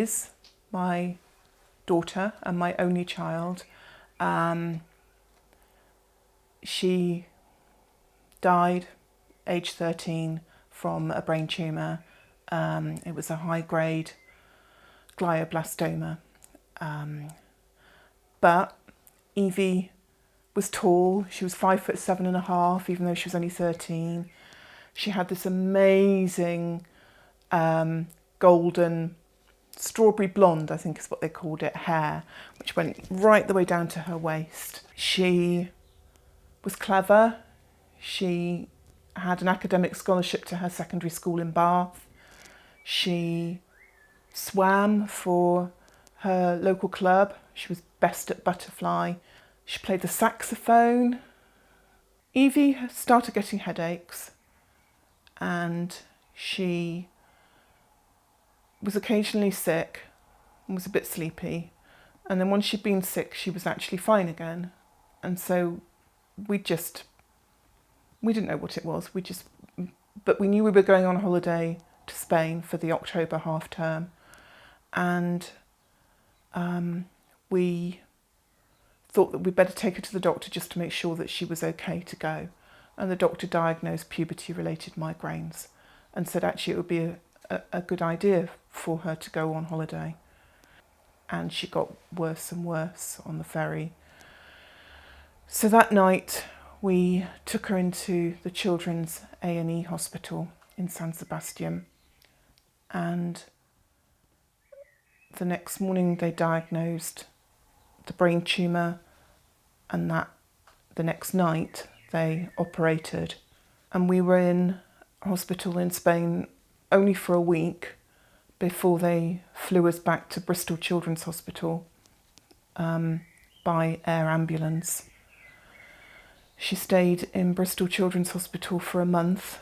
Liz, my daughter and my only child, she died age 13 from a brain tumour. It was a high-grade glioblastoma. But Evie was tall. She was 5'7.5", even though she was only 13. She had this amazing golden strawberry blonde, I think is what they called it, hair, which went right the way down to her waist. She was clever. She had an academic scholarship to her secondary school in Bath. She swam for her local club. She was best at butterfly. She played the saxophone. Evie started getting headaches and she was occasionally sick and was a bit sleepy. And then once she'd been sick, she was actually fine again. And so we didn't know what it was. But we knew we were going on holiday to Spain for the October half term. And we thought that we'd better take her to the doctor just to make sure that she was okay to go. And the doctor diagnosed puberty-related migraines and said actually it would be a good idea for her to go on holiday. And she got worse and worse on the ferry. So that night we took her into the children's A&E hospital in San Sebastian, and the next morning they diagnosed the brain tumour, and that the next night they operated. And we were in hospital in Spain only for a week before they flew us back to Bristol Children's Hospital by air ambulance. She stayed in Bristol Children's Hospital for a month,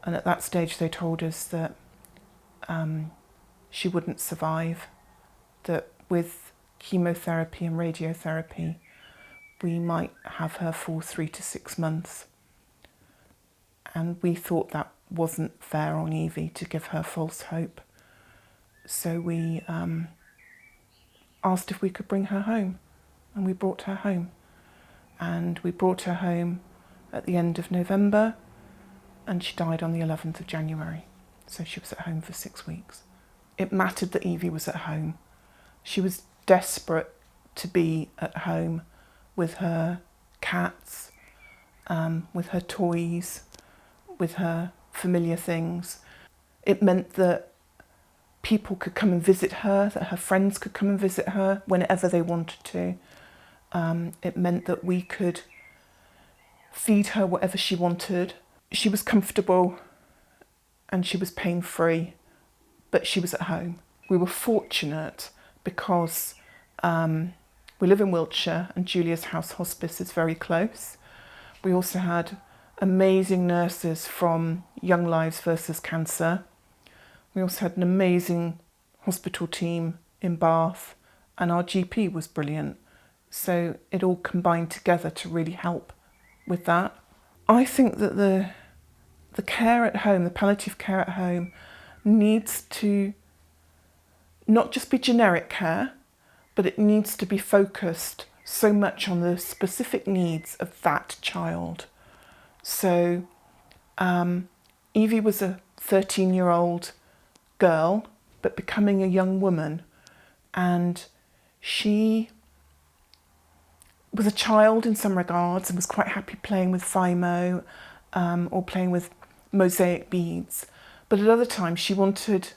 and at that stage they told us that she wouldn't survive, that with chemotherapy and radiotherapy we might have her for 3 to 6 months. And we thought that wasn't fair on Evie to give her false hope. So we asked if we could bring her home, and we brought her home. And we brought her home at the end of November, and she died on the 11th of January. So she was at home for 6 weeks. It mattered that Evie was at home. She was desperate to be at home with her cats, with her toys, with her familiar things. It meant that people could come and visit her, that her friends could come and visit her whenever they wanted to. It meant that we could feed her whatever she wanted. She was comfortable and she was pain-free, but she was at home. We were fortunate because we live in Wiltshire and Julia's House Hospice is very close. We also had amazing nurses from Young Lives versus Cancer. We also had an amazing hospital team in Bath, and our GP was brilliant. So it all combined together to really help with that. I think that the care at home, the palliative care at home, needs to not just be generic care, but it needs to be focused so much on the specific needs of that child. So Evie was a 13-year-old girl, but becoming a young woman, and she was a child in some regards and was quite happy playing with Fimo or playing with mosaic beads. But at other times she wanted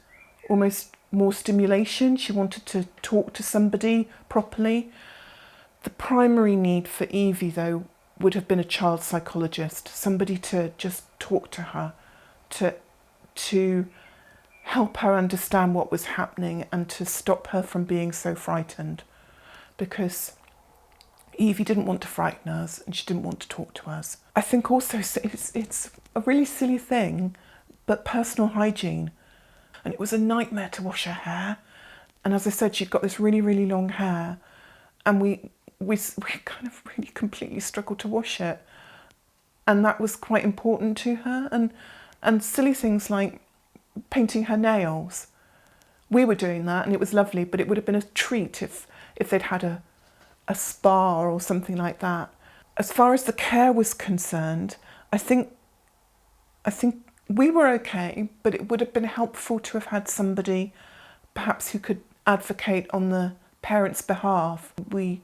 almost more stimulation. She wanted to talk to somebody properly. The primary need for Evie, though, would have been a child psychologist, somebody to just talk to her, to help her understand what was happening and to stop her from being so frightened. Because Evie didn't want to frighten us and she didn't want to talk to us. I think also it's a really silly thing, but personal hygiene. And it was a nightmare to wash her hair. And as I said, she'd got this really, really long hair, and we kind of really completely struggled to wash it. And that was quite important to her. And silly things like painting her nails. we were doing that and it was lovely, but it would have been a treat if they'd had a spa or something like that. As far as the care was concerned, I think we were okay, but it would have been helpful to have had somebody perhaps who could advocate on the parents' behalf. We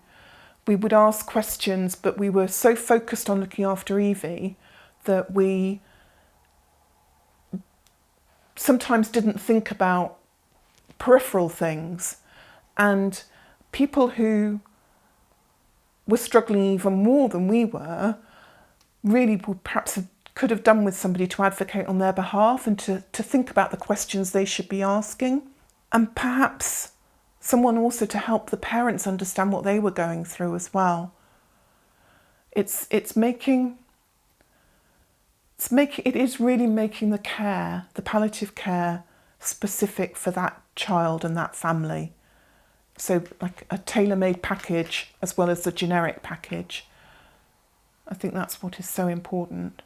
would ask questions, but we were so focused on looking after Evie that we sometimes didn't think about peripheral things, and people who were struggling even more than we were really would perhaps could have done with somebody to advocate on their behalf and to think about the questions they should be asking, and perhaps someone also to help the parents understand what they were going through as well. It is really making the care, the palliative care, specific for that child and that family. So like a tailor-made package as well as the generic package. I think that's what is so important.